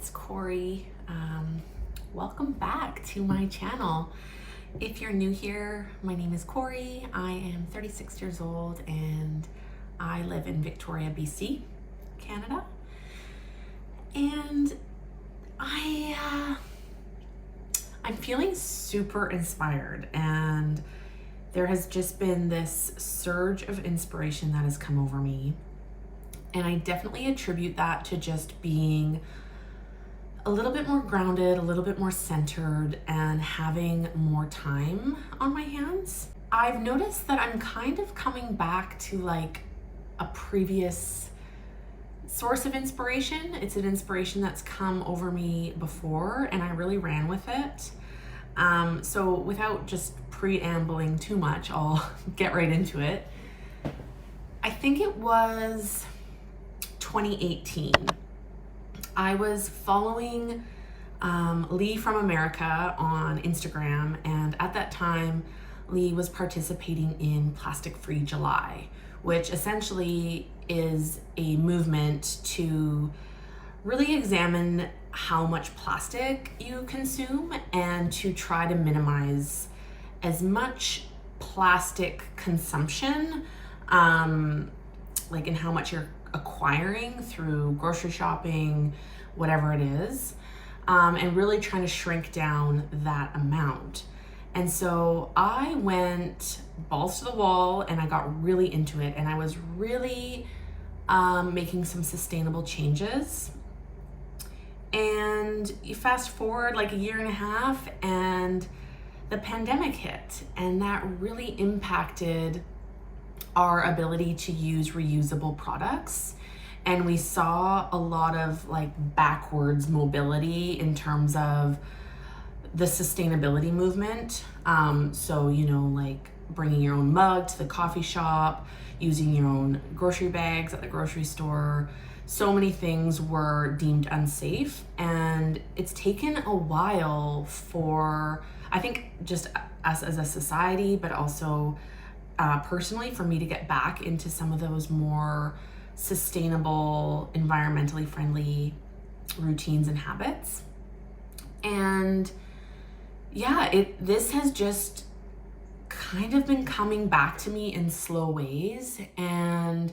it's Corie. Welcome back to my channel. If you're new here, my name is Corie. I am 36 years old and I live in Victoria, BC, Canada. And I'm feeling super inspired, and there has just been this surge of inspiration that has come over me. And I definitely attribute that to just being a little bit more grounded, a little bit more centered, and having more time on my hands. I've noticed that I'm kind of coming back to like a previous source of inspiration. It's an inspiration that's come over me before, and I really ran with it. So without just preambling too much, I'll get right into it. I think it was 2018. I was following Lee from America on Instagram, and at that time Lee was participating in Plastic Free July, which essentially is a movement to really examine how much plastic you consume and to try to minimize as much plastic consumption, like in how much you're acquiring through grocery shopping, whatever it is, and really trying to shrink down that amount. And so I went balls to the wall and I got really into it, and I was really making some sustainable changes. And you fast forward like a year and a half and the pandemic hit, and that really impacted our ability to use reusable products. And we saw a lot of like backwards mobility in terms of the sustainability movement. So, like bringing your own mug to the coffee shop, using your own grocery bags at the grocery store. So many things were deemed unsafe, and it's taken a while for, I think, just us as a society, but also personally for me to get back into some of those more sustainable, environmentally friendly routines and habits. And yeah, this has just kind of been coming back to me in slow ways, and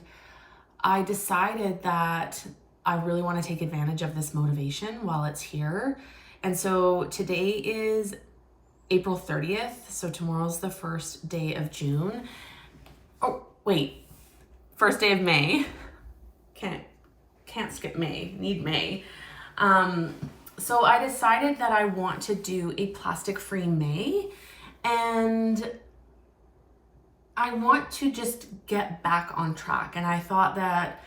I decided that I really want to take advantage of this motivation while it's here. And so today is April 30th, so tomorrow's the first day of June. Oh, wait, first day of May. Can't skip May, need May. So I decided that I want to do a plastic-free May, and I want to just get back on track. And I thought that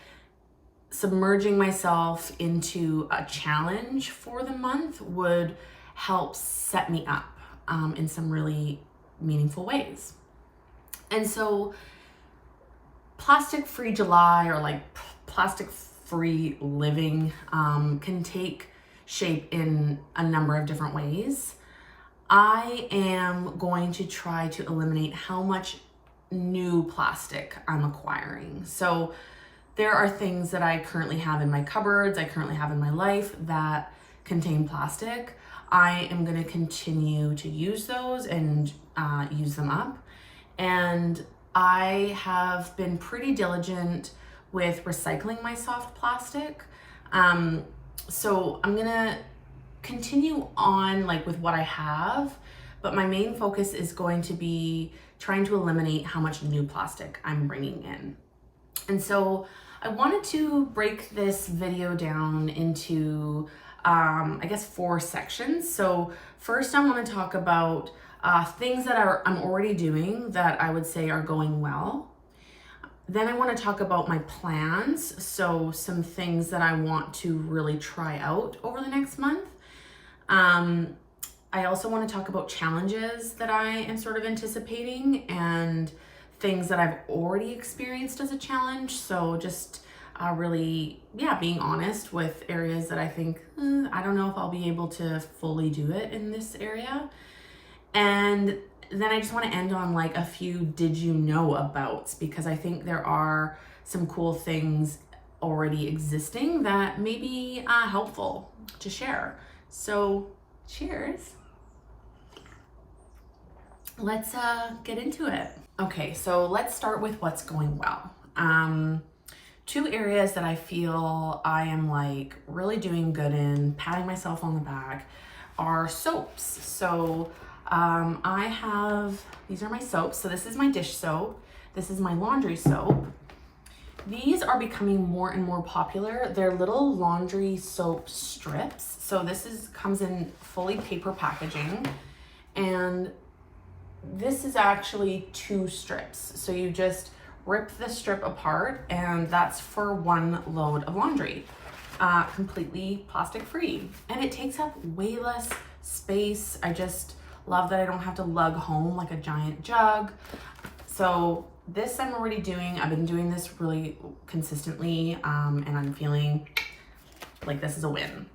submerging myself into a challenge for the month would help set me up in some really meaningful ways. And so Plastic Free July, or like plastic free living, can take shape in a number of different ways. I am going to try to eliminate how much new plastic I'm acquiring. So there are things that I currently have in my cupboards, I currently have in my life that contain plastic. I am going to continue to use those and use them up. And I have been pretty diligent with recycling my soft plastic. So I'm going to continue on like with what I have, but my main focus is going to be trying to eliminate how much new plastic I'm bringing in. And so I wanted to break this video down into I guess 4 sections. So first I want to talk about things that I'm already doing that I would say are going well. Then I want to talk about my plans, so some things that I want to really try out over the next month. I also want to talk about challenges that I am sort of anticipating and things that I've already experienced as a challenge. So just really, being honest with areas that I think, I don't know if I'll be able to fully do it in this area. And then I just want to end on like a few did you know abouts, because I think there are some cool things already existing that may be helpful to share. So cheers. Let's get into it. Okay, so let's start with what's going well. Two areas that I feel I am like really doing good in, patting myself on the back, are soaps. So I have, these are my soaps. So this is my dish soap. This is my laundry soap. These are becoming more and more popular. They're little laundry soap strips. So this comes in fully paper packaging, and this is actually 2 strips. So you just rip the strip apart, and that's for 1 load of laundry, completely plastic free. And it takes up way less space. I just love that I don't have to lug home like a giant jug. So this I'm already doing. I've been doing this really consistently, and I'm feeling like this is a win.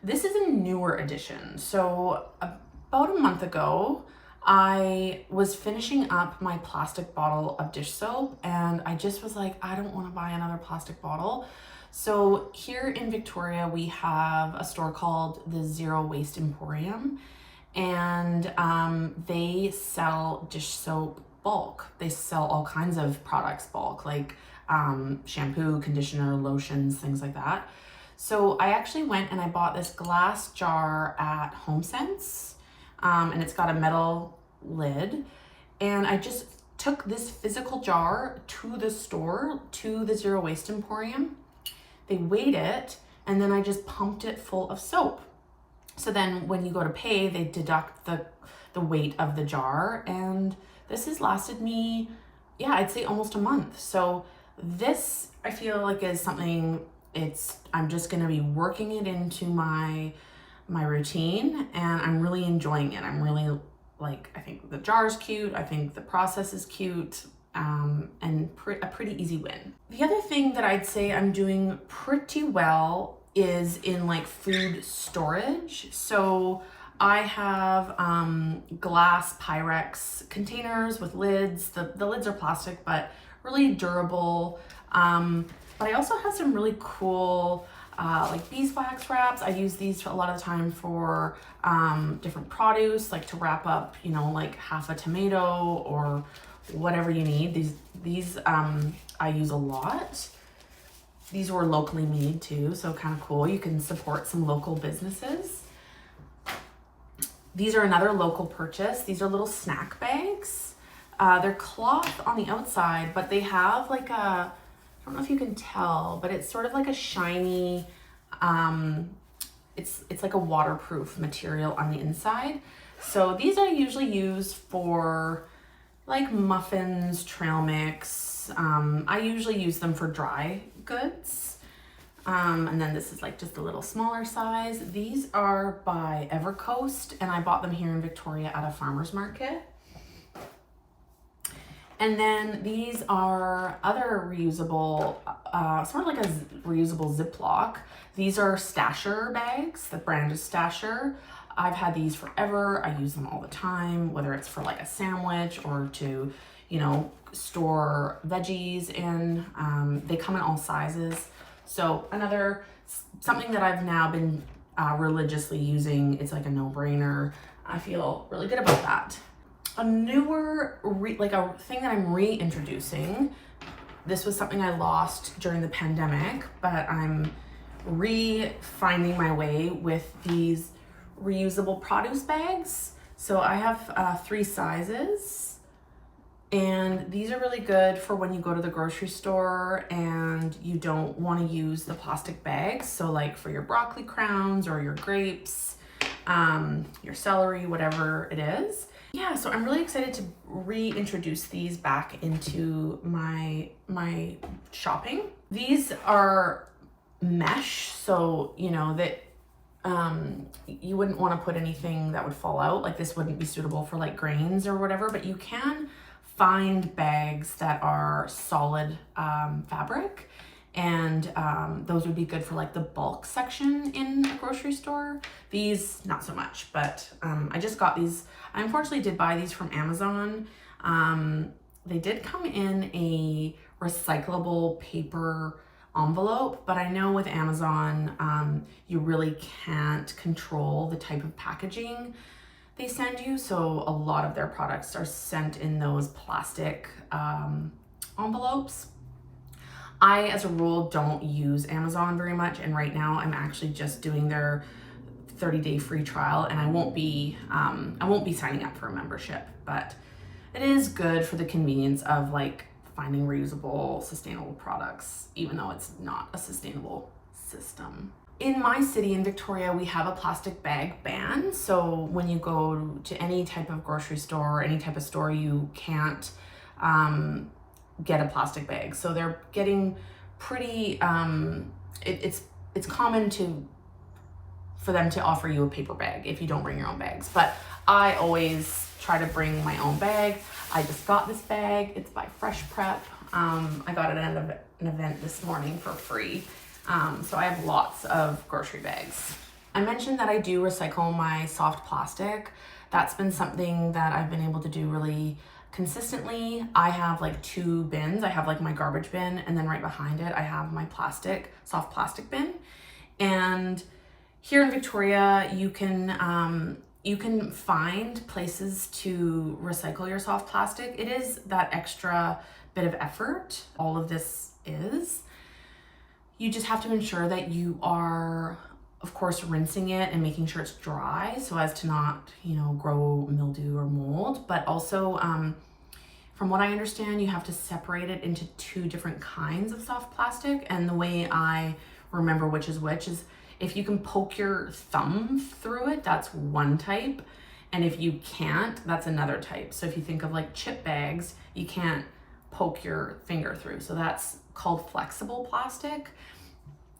This is a newer addition. So about a month ago, I was finishing up my plastic bottle of dish soap, and I just was like, I don't want to buy another plastic bottle. So here in Victoria, we have a store called the Zero Waste Emporium, and they sell dish soap bulk. They sell all kinds of products bulk, like shampoo, conditioner, lotions, things like that. So I actually went and I bought this glass jar at HomeSense, and it's got a metal lid. And I just took this physical jar to the store, to the Zero Waste Emporium. They weighed it, and then I just pumped it full of soap. So then when you go to pay, they deduct the weight of the jar, and this has lasted me, yeah, I'd say almost a month. So this, I feel like, is something, I'm just gonna be working it into my routine, and I'm really enjoying it. I'm really like, I think the jar's cute, I think the process is cute, and a pretty easy win. The other thing that I'd say I'm doing pretty well is in like food storage. So I have glass Pyrex containers with lids. The lids are plastic, but really durable. But I also have some really cool like beeswax wraps. I use these a lot of the time for different produce, like to wrap up, you know, like half a tomato or whatever you need. These I use a lot. These were locally made too, so kind of cool. You can support some local businesses. These are another local purchase. These are little snack bags. They're cloth on the outside, but they have like I don't know if you can tell, but it's sort of like a shiny, it's like a waterproof material on the inside. So these I usually use for like muffins, trail mix. I usually use them for dry goods. And then this is like just a little smaller size. These are by Evercoast, and I bought them here in Victoria at a farmer's market. And then these are other reusable, sort of like a reusable Ziploc. These are Stasher bags. The brand is Stasher. I've had these forever. I use them all the time, whether it's for like a sandwich or to, you know, store veggies in. They come in all sizes. So something that I've now been religiously using. It's like a no-brainer. I feel really good about that. A newer, a thing that I'm reintroducing. This was something I lost during the pandemic, but I'm finding my way with these reusable produce bags. So I have 3 sizes, and these are really good for when you go to the grocery store and you don't want to use the plastic bags. So like for your broccoli crowns or your grapes, your celery, whatever it is. Yeah, so I'm really excited to reintroduce these back into my shopping. These are mesh, so you know that you wouldn't want to put anything that would fall out. Like this wouldn't be suitable for like grains or whatever, but you can find bags that are solid fabric, and those would be good for like the bulk section in a grocery store. These not so much, but I just got these. I unfortunately did buy these from Amazon. They did come in a recyclable paper envelope, but I know with Amazon, you really can't control the type of packaging they send you. So a lot of their products are sent in those plastic envelopes. I, as a rule, don't use Amazon very much, and right now I'm actually just doing their 30-day free trial, and I won't be signing up for a membership, but it is good for the convenience of like finding reusable, sustainable products, even though it's not a sustainable system. In my city in Victoria, we have a plastic bag ban. So when you go to any type of grocery store or any type of store, you can't get a plastic bag. So they're getting pretty, it's common for them to offer you a paper bag if you don't bring your own bags. But I always try to bring my own bag. I just got this bag. It's by FreshPrep. I got it at an event this morning for free. So I have lots of grocery bags. I mentioned that I do recycle my soft plastic. That's been something that I've been able to do really consistently. I have like 2 bins. I have like my garbage bin, and then right behind it I have my soft plastic bin. And here in Victoria, you can find places to recycle your soft plastic. It is that extra bit of effort. All of this is. You just have to ensure that you are, of course, rinsing it and making sure it's dry so as to not, grow mildew or mold. But also, from what I understand, you have to separate it into 2 different kinds of soft plastic. And the way I remember which is if you can poke your thumb through it, that's one type. And if you can't, that's another type. So if you think of like chip bags, you can't poke your finger through. So that's called flexible plastic.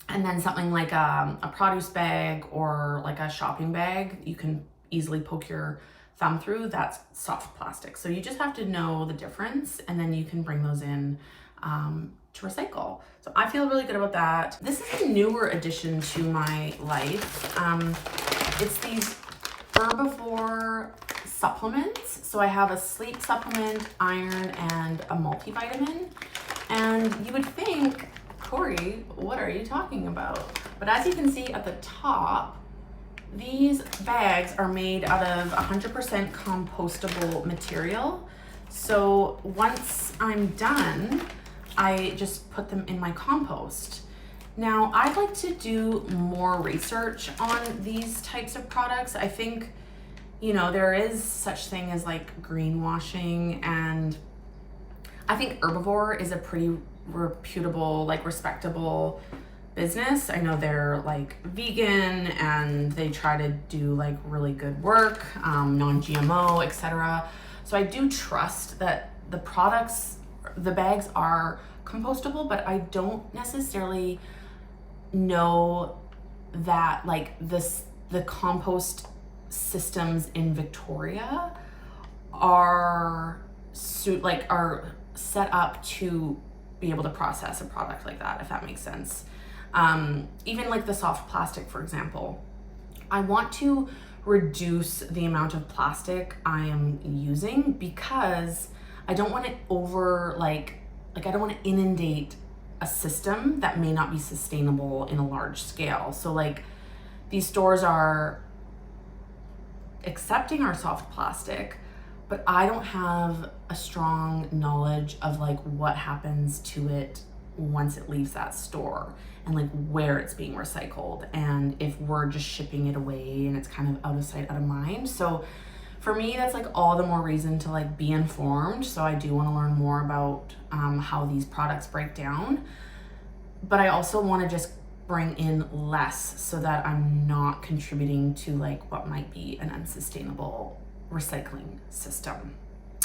And then something like a produce bag or like a shopping bag, you can easily poke your thumb through, that's soft plastic. So you just have to know the difference, and then you can bring those in to recycle. So I feel really good about that. This is a newer addition to my life. It's these herbivore supplements. So I have a sleep supplement, iron, and a multivitamin. And you would think, Corie, what are you talking about? But as you can see at the top, these bags are made out of 100% compostable material. So once I'm done, I just put them in my compost. Now, I'd like to do more research on these types of products. I think, there is such thing as like greenwashing, and I think Herbivore is a pretty reputable, like respectable business. I know they're like vegan and they try to do like really good work, non-GMO, etc. So I do trust that the bags are compostable, but I don't necessarily know that like the compost systems in Victoria are set up to be able to process a product like that, if that makes sense. Even like the soft plastic, for example, I want to reduce the amount of plastic I am using because I don't want it I don't want to inundate a system that may not be sustainable in a large scale. So like these stores are accepting our soft plastic, but I don't have a strong knowledge of like what happens to it once it leaves that store, and like where it's being recycled, and if we're just shipping it away and it's kind of out of sight, out of mind. So for me, that's like all the more reason to like be informed. So I do want to learn more about how these products break down, but I also want to just bring in less so that I'm not contributing to like what might be an unsustainable recycling system,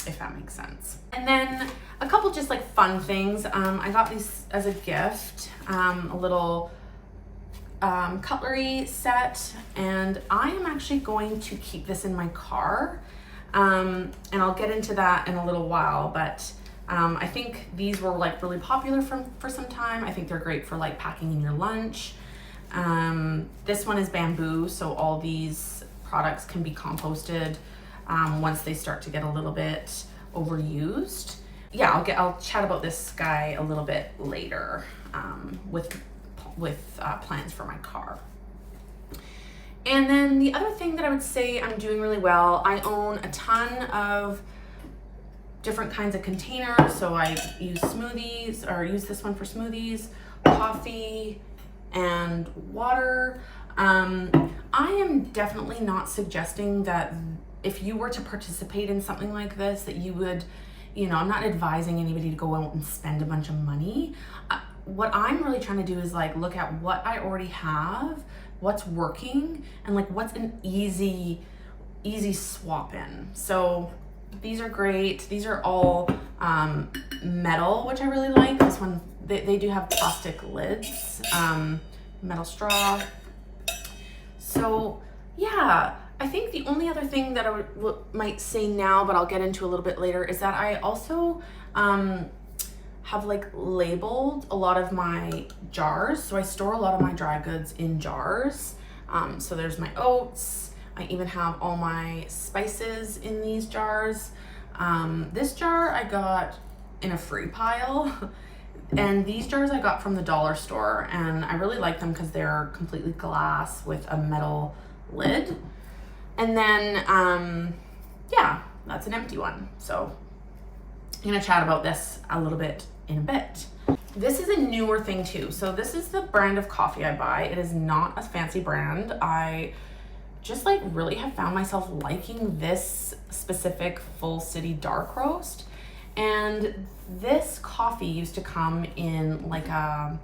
if that makes sense. And then a couple just like fun things. I got these as a gift, a little cutlery set, and I am actually going to keep this in my car, and I'll get into that in a little while, but I think these were like really popular for some time. I think they're great for like packing in your lunch. This one is bamboo, so all these products can be composted once they start to get a little bit overused. yeah, I'll chat about this guy a little bit later with plans for my car. And then the other thing that I would say I'm doing really well, I own a ton of different kinds of containers. So I use smoothies, or use this one for smoothies, coffee, and water. I am definitely not suggesting that if you were to participate in something like this, that you would, I'm not advising anybody to go out and spend a bunch of money. What I'm really trying to do is like look at what I already have, what's working, and like what's an easy swap in. So these are great. These are all metal, which I really like. This one, they do have plastic lids, metal straw. So yeah, I think the only other thing that I might say now, but I'll get into a little bit later, is that I also have like labeled a lot of my jars. So I store a lot of my dry goods in jars. So there's my oats. I even have all my spices in these jars. This jar I got in a free pile. And these jars I got from the dollar store, and I really like them because they're completely glass with a metal lid. And then, yeah, that's an empty one. So I'm gonna chat about this a little bit in a bit. This is a newer thing too. So this is the brand of coffee I buy. It is not a fancy brand. I just like really have found myself liking this specific Full City dark roast. And this coffee used to come in like a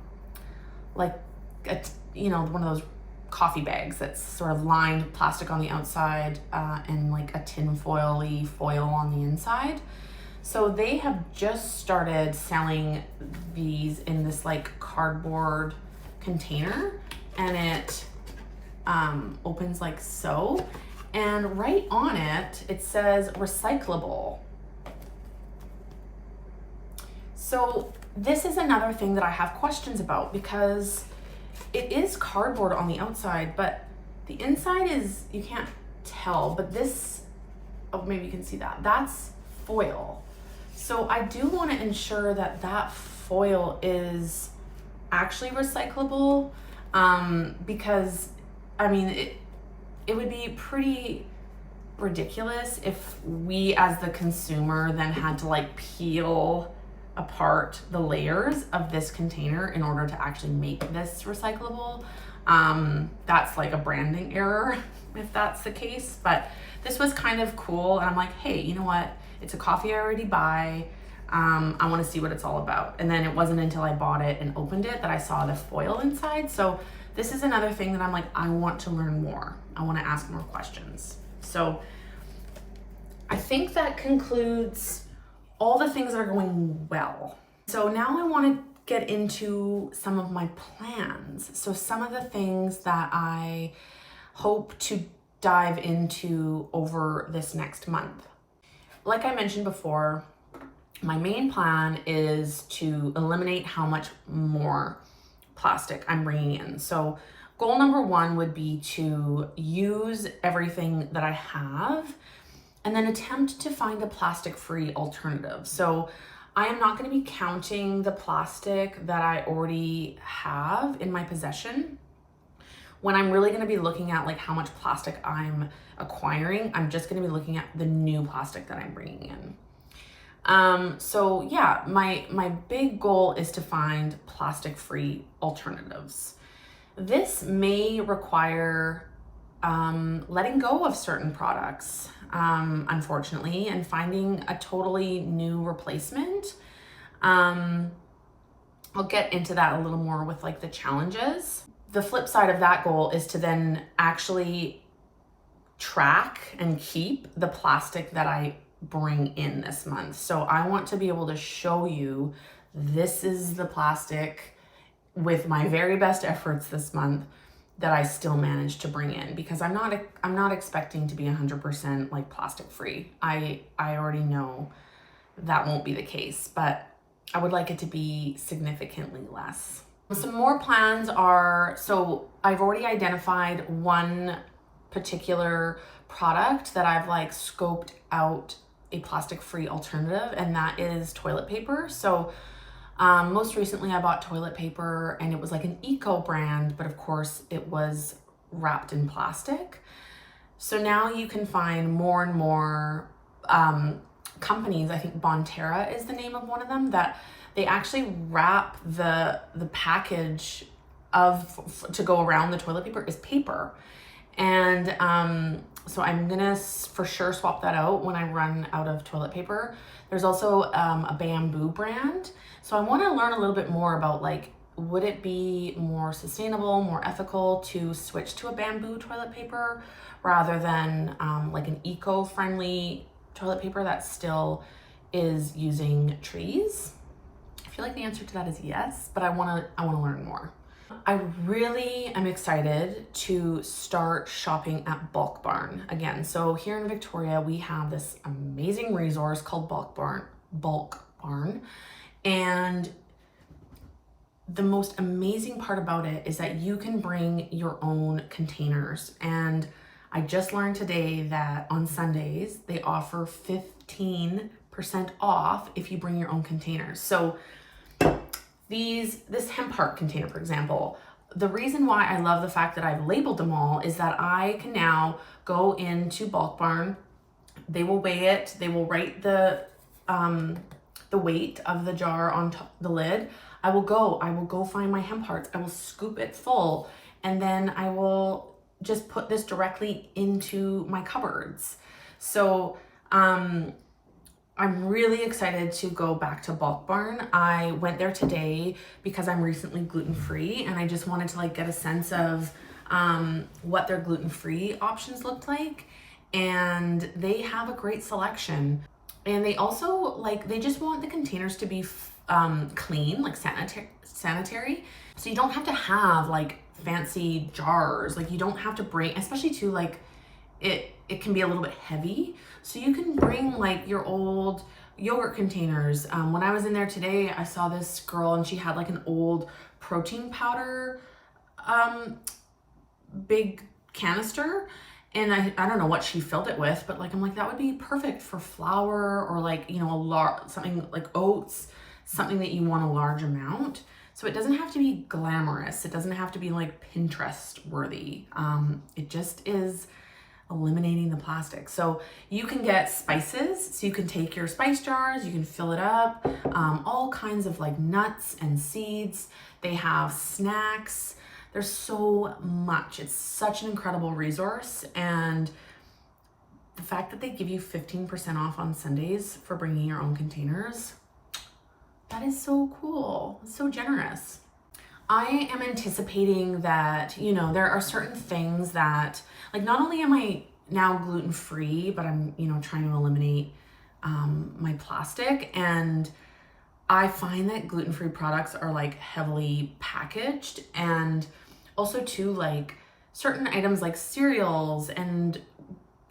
one of those coffee bags that's sort of lined plastic on the outside and like a tin foil-y foil on the inside. So they have just started selling these in this like cardboard container, and it opens like so. And right on it, it says recyclable. So this is another thing that I have questions about, because it is cardboard on the outside, but the inside is, you can't tell, but this, oh, maybe you can see that, that's foil. So I do want to ensure that that foil is actually recyclable, because I mean, it would be pretty ridiculous if we as the consumer then had to like peel apart the layers of this container in order to actually make this recyclable. That's like a branding error if that's the case, but this was kind of cool. And I'm like, hey, you know what? It's a coffee I already buy. I want to see what it's all about. And then it wasn't until I bought it and opened it that I saw the foil inside. So this is another thing that I'm like, I want to learn more. I want to ask more questions. So I think that concludes all the things that are going well. So now I want to get into some of my plans. So some of the things that I hope to dive into over this next month. Like I mentioned before, my main plan is to eliminate how much more plastic I'm bringing in. So goal number one would be to use everything that I have and then attempt to find a plastic-free alternative. So I am not going to be counting the plastic that I already have in my possession. When I'm really going to be looking at like how much plastic I'm acquiring, I'm just going to be looking at the new plastic that I'm bringing in. So yeah, my big goal is to find plastic-free alternatives. This may require letting go of certain products, unfortunately, and finding a totally new replacement. I'll get into that a little more with like the challenges. The flip side of that goal is to then actually track and keep the plastic that I bring in this month. So I want to be able to show you, this is the plastic with my very best efforts this month that I still managed to bring in, because I'm not expecting to be 100% like plastic free. I already know that won't be the case, but I would like it to be significantly less. Some more plans are, so I've already identified one particular product that I've like scoped out a plastic-free alternative, and that is toilet paper. So most recently I bought toilet paper, and it was like an eco brand, but of course it was wrapped in plastic. So now you can find more and more companies, I think Bonterra is the name of one of them, that they actually wrap the package to go around the toilet paper is paper. And so I'm gonna for sure swap that out when I run out of toilet paper. There's also a bamboo brand. So I wanna learn a little bit more about, like, would it be more sustainable, more ethical to switch to a bamboo toilet paper rather than like an eco-friendly toilet paper that still is using trees? I feel like the answer to that is yes, but I wanna learn more. I really am excited to start shopping at Bulk Barn again. So here in Victoria, we have this amazing resource called Bulk Barn. And the most amazing part about it is that you can bring your own containers. And I just learned today that on Sundays, they offer 15% off if you bring your own containers. So this hemp heart container, for example, the reason why I love the fact that I've labeled them all is that I can now go into Bulk Barn. They will weigh it. They will write the weight of the jar on the lid. I will go find my hemp hearts. I will scoop it full, and then I will just put this directly into my cupboards. So I'm really excited to go back to Bulk Barn. I went there today because I'm recently gluten-free, and I just wanted to like get a sense of what their gluten-free options looked like. And they have a great selection. And they also they just want the containers to be clean, like sanitary. So you don't have to have like fancy jars. Like you don't have to bring, especially to like, it can be a little bit heavy. So you can bring like your old yogurt containers. When I was in there today, I saw this girl and she had like an old protein powder big canister. And I don't know what she filled it with, but like, I'm like, that would be perfect for flour or like, you know, something like oats, something that you want a large amount. So it doesn't have to be glamorous. It doesn't have to be like Pinterest worthy. It just is eliminating the plastic. So you can get spices. So you can take your spice jars, you can fill it up, all kinds of like nuts and seeds. They have snacks. There's so much. It's such an incredible resource. And the fact that they give you 15% off on Sundays for bringing your own containers, that is so cool. It's so generous. I am anticipating that, you know, there are certain things that, like, not only am I now gluten-free, but I'm, you know, trying to eliminate my plastic. And I find that gluten-free products are like heavily packaged, and also too, like certain items like cereals and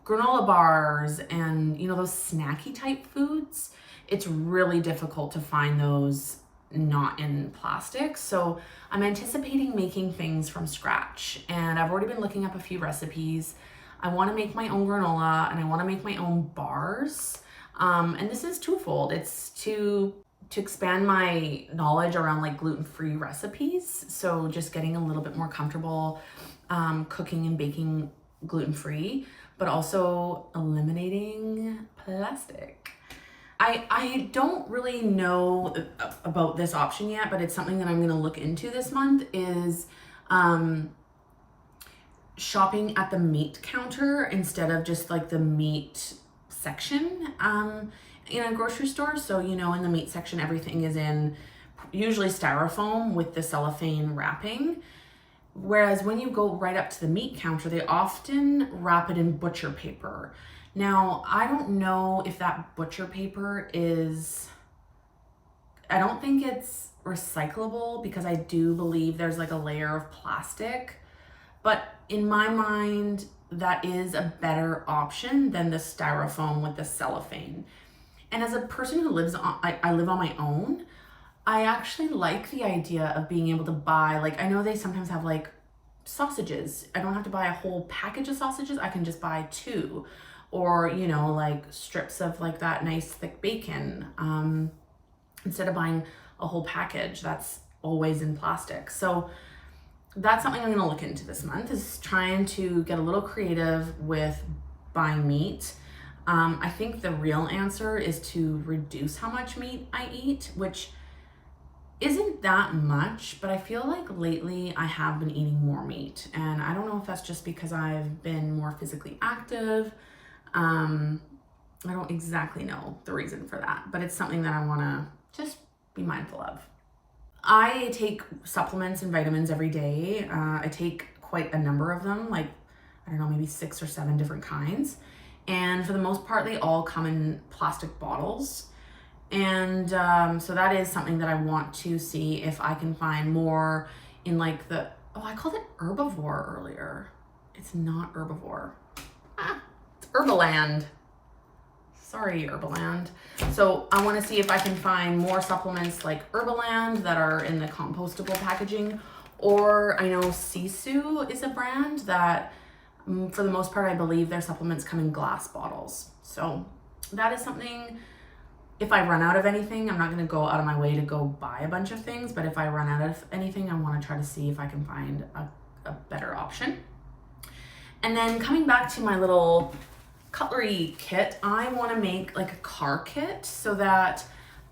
granola bars and, you know, those snacky type foods, it's really difficult to find those not in plastic. So I'm anticipating making things from scratch, and I've already been looking up a few recipes. I want to make my own granola and I want to make my own bars. And this is twofold. It's to expand my knowledge around like gluten-free recipes. So just getting a little bit more comfortable cooking and baking gluten-free, but also eliminating plastic. I don't really know about this option yet, but it's something that I'm going to look into this month, is shopping at the meat counter instead of just like the meat section in a grocery store. So, you know, in the meat section, everything is in usually styrofoam with the cellophane wrapping. Whereas when you go right up to the meat counter, they often wrap it in butcher paper. Now, I don't know if that butcher paper I don't think it's recyclable, because I do believe there's like a layer of plastic. But in my mind, that is a better option than the styrofoam with the cellophane. And as a person who I live on my own, I actually like the idea of being able to buy, like, I know they sometimes have like sausages. I don't have to buy a whole package of sausages. I can just buy 2. or, you know, like strips of like that nice thick bacon, instead of buying a whole package that's always in plastic. So that's something I'm gonna look into this month, is trying to get a little creative with buying meat. I think the real answer is to reduce how much meat I eat, which isn't that much, but I feel like lately I have been eating more meat, and I don't know if that's just because I've been more physically active. I don't exactly know the reason for that, but it's something that I wanna just be mindful of. I take supplements and vitamins every day. I take quite a number of them, like, I don't know, maybe 6 or 7 different kinds. And for the most part, they all come in plastic bottles. And so that is something that I want to see if I can find more in like I called it herbivore earlier. It's not herbivore. It's Herbaland. Sorry, Herbaland. So I want to see if I can find more supplements like Herbaland that are in the compostable packaging, or I know Sisu is a brand that, for the most part, I believe their supplements come in glass bottles. So that is something. If I run out of anything, I'm not going to go out of my way to go buy a bunch of things, but if I run out of anything, I want to try to see if I can find a better option. And then coming back to my little cutlery kit, I want to make like a car kit so that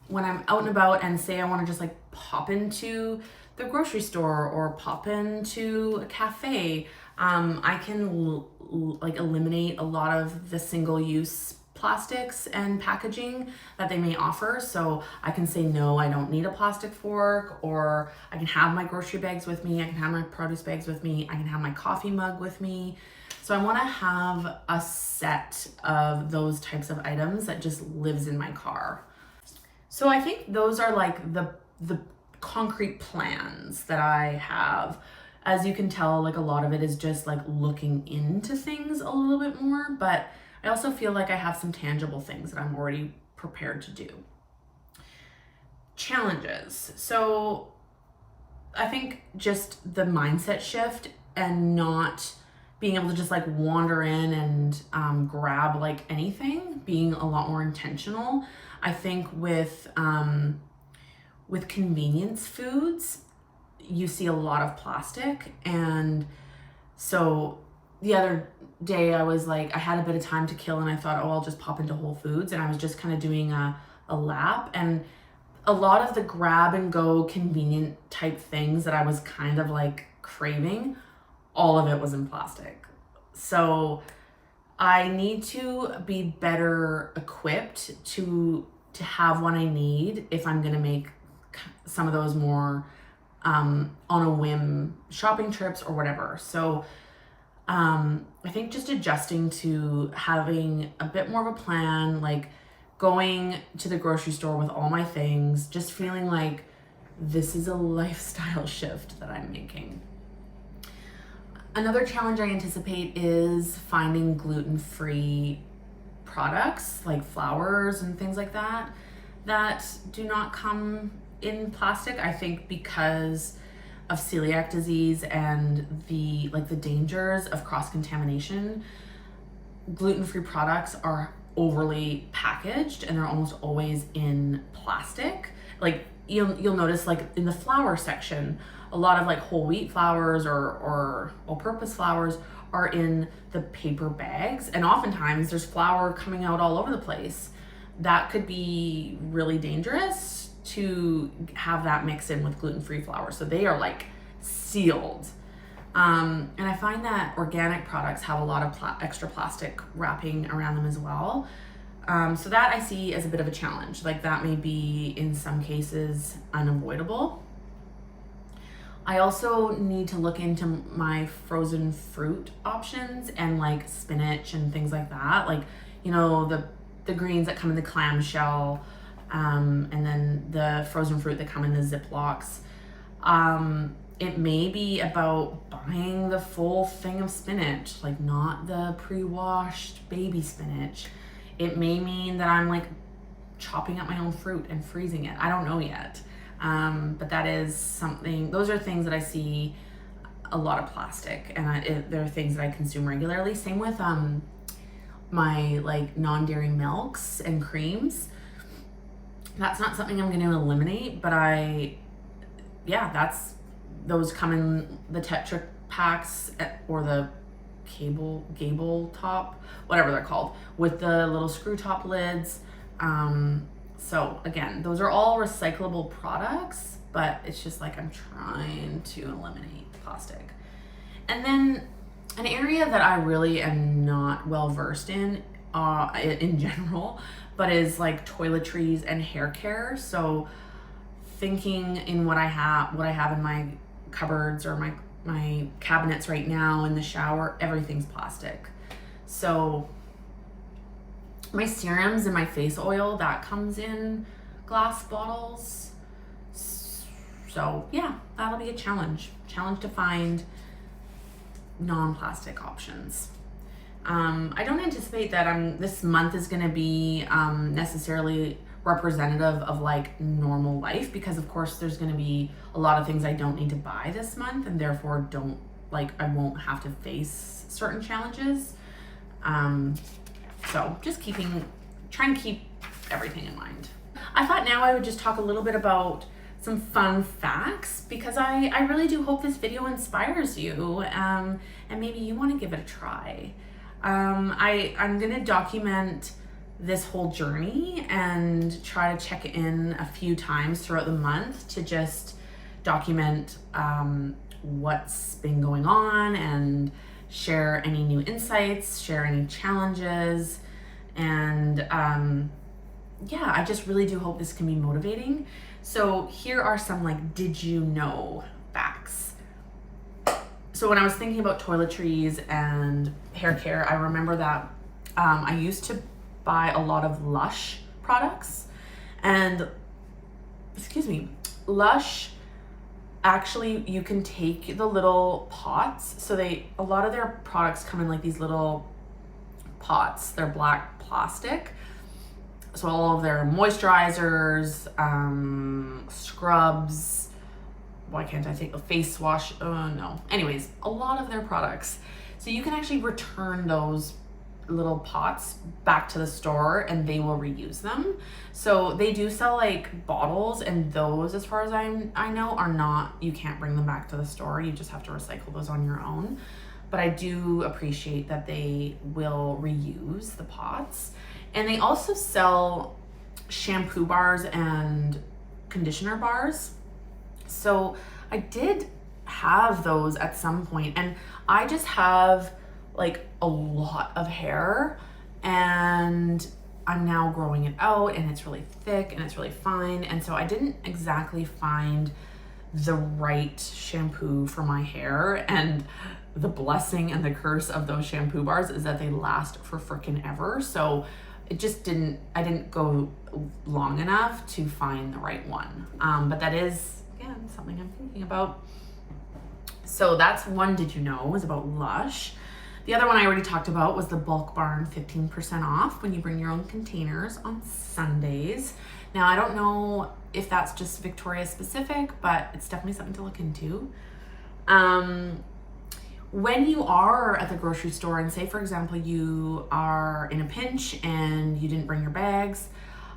when I'm out and about and say I want to just like pop into the grocery store or pop into a cafe, I can like eliminate a lot of the single-use plastics and packaging that they may offer. So I can say, no, I don't need a plastic fork, or I can have my grocery bags with me, I can have my produce bags with me, I can have my coffee mug with me. So I want to have a set of those types of items that just lives in my car. So I think those are like the concrete plans that I have. As you can tell, like a lot of it is just like looking into things a little bit more, but I also feel like I have some tangible things that I'm already prepared to do. Challenges. So I think just the mindset shift and not being able to just like wander in and grab like anything, being a lot more intentional. I think with convenience foods, you see a lot of plastic, and so the other day I was like, I had a bit of time to kill and I thought, oh, I'll just pop into Whole Foods, and I was just kind of doing a lap, and a lot of the grab and go convenient type things that I was kind of like craving, all of it was in plastic. So I need to be better equipped to have what I need if I'm gonna make some of those more on a whim shopping trips or whatever. So I think just adjusting to having a bit more of a plan, like going to the grocery store with all my things, just feeling like this is a lifestyle shift that I'm making. Another challenge I anticipate is finding gluten-free products like flours and things like that do not come in plastic. I think because of celiac disease and the dangers of cross-contamination, gluten-free products are overly packaged and they're almost always in plastic. Like you'll notice like in the flour section, a lot of like whole wheat flours or all-purpose flours are in the paper bags, and oftentimes there's flour coming out all over the place. That could be really dangerous to have that mixed in with gluten-free flour. So they are like sealed. And I find that organic products have a lot of extra plastic wrapping around them as well. So that I see as a bit of a challenge. Like that may be in some cases unavoidable. I also need to look into my frozen fruit options and like spinach and things like that. Like, you know, the greens that come in the clamshell, and then the frozen fruit that come in the Ziplocs. It may be about buying the full thing of spinach, like not the pre-washed baby spinach. It may mean that I'm like chopping up my own fruit and freezing it. I don't know yet. But that is something, those are things that I see a lot of plastic, and they're things that I consume regularly. Same with my like non-dairy milks and creams. That's not something I'm going to eliminate, but those come in the Tetra packs or the gable top, whatever they're called, with the little screw top lids. So again, those are all recyclable products, but it's just like I'm trying to eliminate plastic. And then an area that I really am not well versed in general, but is like toiletries and hair care. So thinking in what I have in my cupboards or my cabinets right now in the shower, everything's plastic. So my serums and my face oil, that comes in glass bottles. So yeah, that'll be a challenge to find non-plastic options. I don't anticipate that this month is going to be necessarily representative of like normal life, because of course there's going to be a lot of things I don't need to buy this month, and therefore I won't have to face certain challenges. So just trying to keep everything in mind. I thought now I would just talk a little bit about some fun facts, because I really do hope this video inspires you, and maybe you want to give it a try. I'm going to document this whole journey and try to check in a few times throughout the month to just document what's been going on and share any new insights, share any challenges, and I just really do hope this can be motivating. So here are some like did you know facts. So when I was thinking about toiletries and hair care, I remember that I used to buy a lot of LUSH products, and LUSH, actually you can take the little pots. So a lot of their products come in like these little pots. They're black plastic. So all of their moisturizers, scrubs, why can't I think of face wash? Oh no. Anyways, a lot of their products. So you can actually return those little pots back to the store and they will reuse them. So they do sell like bottles, and those, as far as I know, are not, you can't bring them back to the store. You just have to recycle those on your own. But I do appreciate that they will reuse the pots. And they also sell shampoo bars and conditioner bars. So I did have those at some point, and I just have like a lot of hair, and I'm now growing it out, and it's really thick and it's really fine. And so I didn't exactly find the right shampoo for my hair. And the blessing and the curse of those shampoo bars is that they last for frickin' ever. So I didn't go long enough to find the right one. But that is, again, something I'm thinking about. So that's one did you know, was about LUSH. The other one I already talked about was the Bulk Barn 15% off when you bring your own containers on Sundays. Now, I don't know if that's just Victoria specific, but it's definitely something to look into. When you are at the grocery store, and say, for example, you are in a pinch and you didn't bring your bags,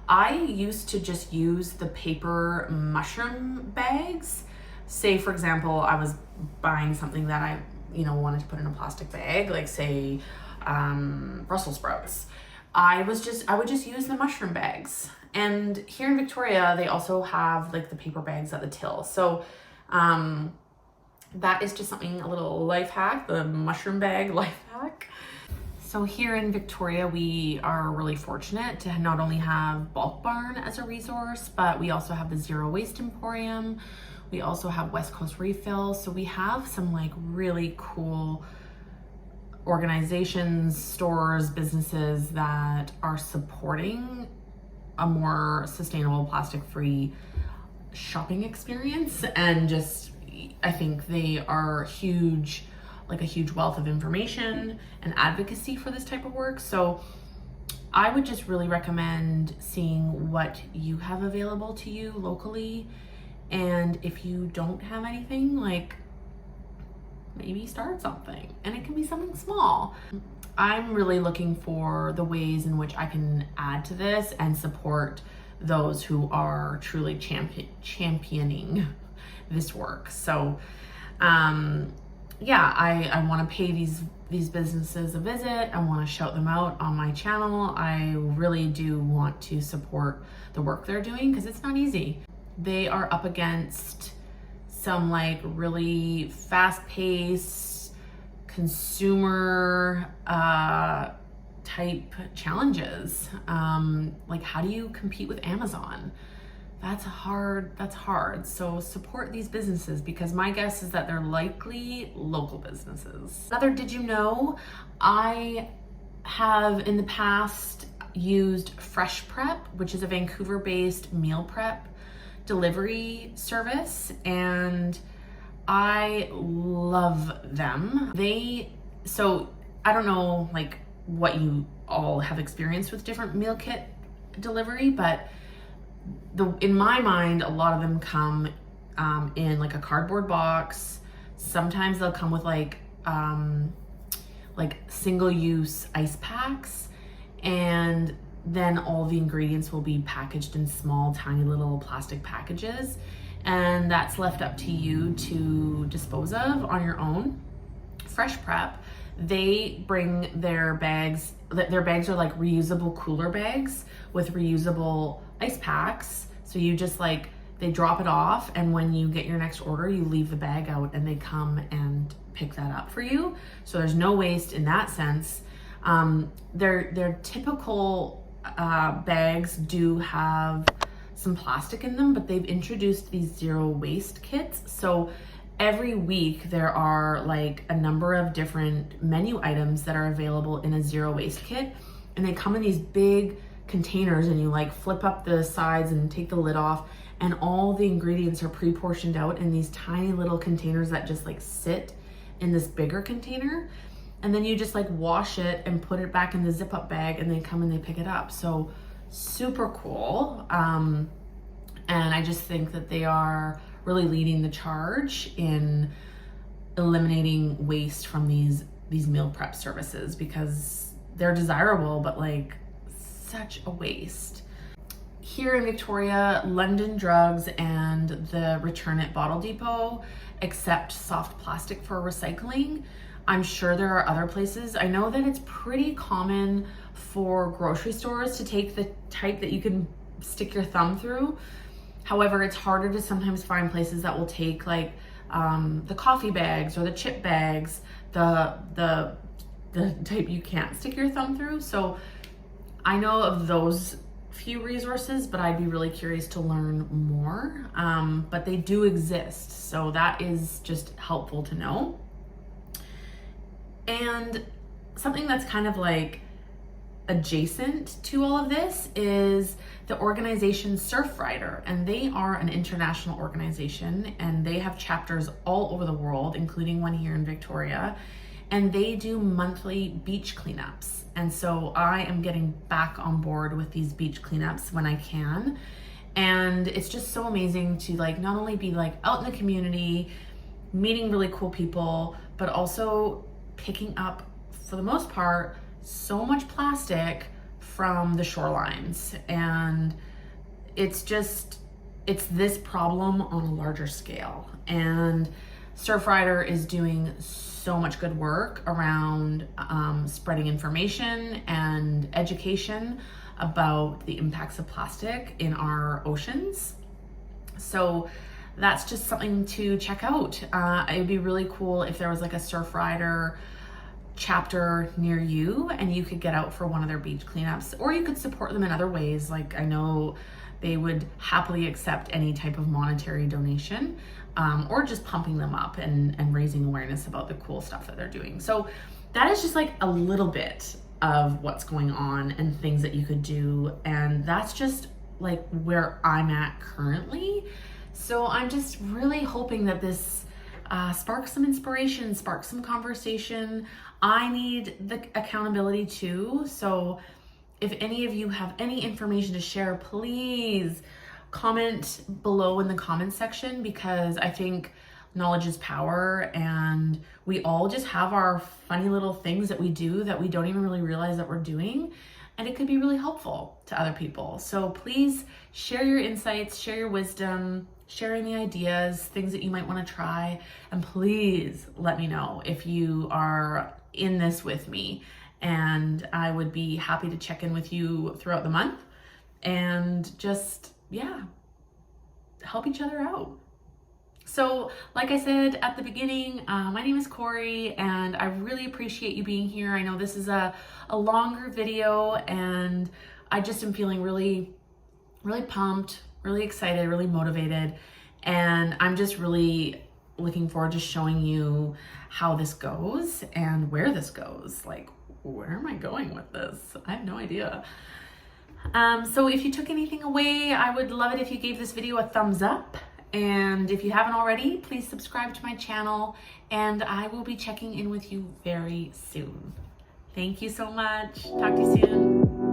I used to just use the paper mushroom bags. Say, for example, I was buying something that I wanted to put in a plastic bag, like say Brussels sprouts. I would just use the mushroom bags. And here in Victoria, they also have like the paper bags at the till. So that is just something, a little life hack, the mushroom bag life hack. So here in Victoria, we are really fortunate to not only have Bulk Barn as a resource, but we also have the Zero Waste Emporium. We also have Westcoast Refill. So we have some like really cool organizations, stores, businesses that are supporting a more sustainable, plastic-free shopping experience. And just, I think they are a huge wealth of information and advocacy for this type of work. So I would just really recommend seeing what you have available to you locally. And if you don't have anything, like, maybe start something, and it can be something small. I'm really looking for the ways in which I can add to this and support those who are truly championing this work. So yeah, I want to pay these businesses a visit. I want to shout them out on my channel. I really do want to support the work they're doing because it's not easy. They are up against some like really fast-paced consumer type challenges. Like, how do you compete with Amazon? That's hard. So support these businesses, because my guess is that they're likely local businesses. Another did you know, I have in the past used FreshPrep, which is a Vancouver-based meal prep delivery service, and I love them. So I don't know like what you all have experienced with different meal kit delivery, but in my mind, a lot of them come in like a cardboard box. Sometimes they'll come with like single-use ice packs, and then all the ingredients will be packaged in small, tiny little plastic packages, and that's left up to you to dispose of on your own. FreshPrep, they bring their bags are like reusable cooler bags with reusable ice packs. So you just like, they drop it off, and when you get your next order, you leave the bag out and they come and pick that up for you. So there's no waste in that sense. Their typical bags do have some plastic in them, but they've introduced these zero waste kits. So every week there are like a number of different menu items that are available in a zero waste kit, and they come in these big containers, and you like flip up the sides and take the lid off, and all the ingredients are pre-portioned out in these tiny little containers that just like sit in this bigger container, and then you just like wash it and put it back in the zip up bag, and they come and they pick it up. So super cool. And I just think that they are really leading the charge in eliminating waste from these meal prep services, because they're desirable, but like such a waste. Here in Victoria, London Drugs and the Return It Bottle Depot accept soft plastic for recycling. I'm sure there are other places. I know that it's pretty common for grocery stores to take the type that you can stick your thumb through. However, it's harder to sometimes find places that will take like the coffee bags or the chip bags, the type you can't stick your thumb through. So I know of those few resources, but I'd be really curious to learn more. But they do exist, so that is just helpful to know. And something that's kind of like adjacent to all of this is the organization Surfrider, and they are an international organization, and they have chapters all over the world, including one here in Victoria, and they do monthly beach cleanups. And so I am getting back on board with these beach cleanups when I can, and it's just so amazing to like not only be like out in the community meeting really cool people, but also picking up, for the most part, so much plastic from the shorelines. And it's this problem on a larger scale. And Surfrider is doing so much good work around spreading information and education about the impacts of plastic in our oceans. So that's just something to check out. It would be really cool if there was like a Surfrider chapter near you and you could get out for one of their beach cleanups, or you could support them in other ways. Like, I know they would happily accept any type of monetary donation, or just pumping them up and raising awareness about the cool stuff that they're doing. So that is just like a little bit of what's going on and things that you could do. And that's just like where I'm at currently. So I'm just really hoping that this sparks some inspiration, sparks some conversation. I need the accountability too. So if any of you have any information to share, please comment below in the comment section, because I think knowledge is power, and we all just have our funny little things that we do that we don't even really realize that we're doing, and it could be really helpful to other people. So please share your insights, share your wisdom, share any ideas, things that you might want to try, and please let me know if you are in this with me, and I would be happy to check in with you throughout the month and just, yeah, help each other out. So like I said at the beginning, my name is Corie, and I really appreciate you being here. I know this is a longer video, and I just am feeling really, really pumped, really excited, really motivated. And I'm just really looking forward to showing you how this goes and where this goes. Like, where am I going with this? I have no idea. So if you took anything away, I would love it if you gave this video a thumbs up. And if you haven't already, please subscribe to my channel, and I will be checking in with you very soon. Thank you so much. Talk to you soon.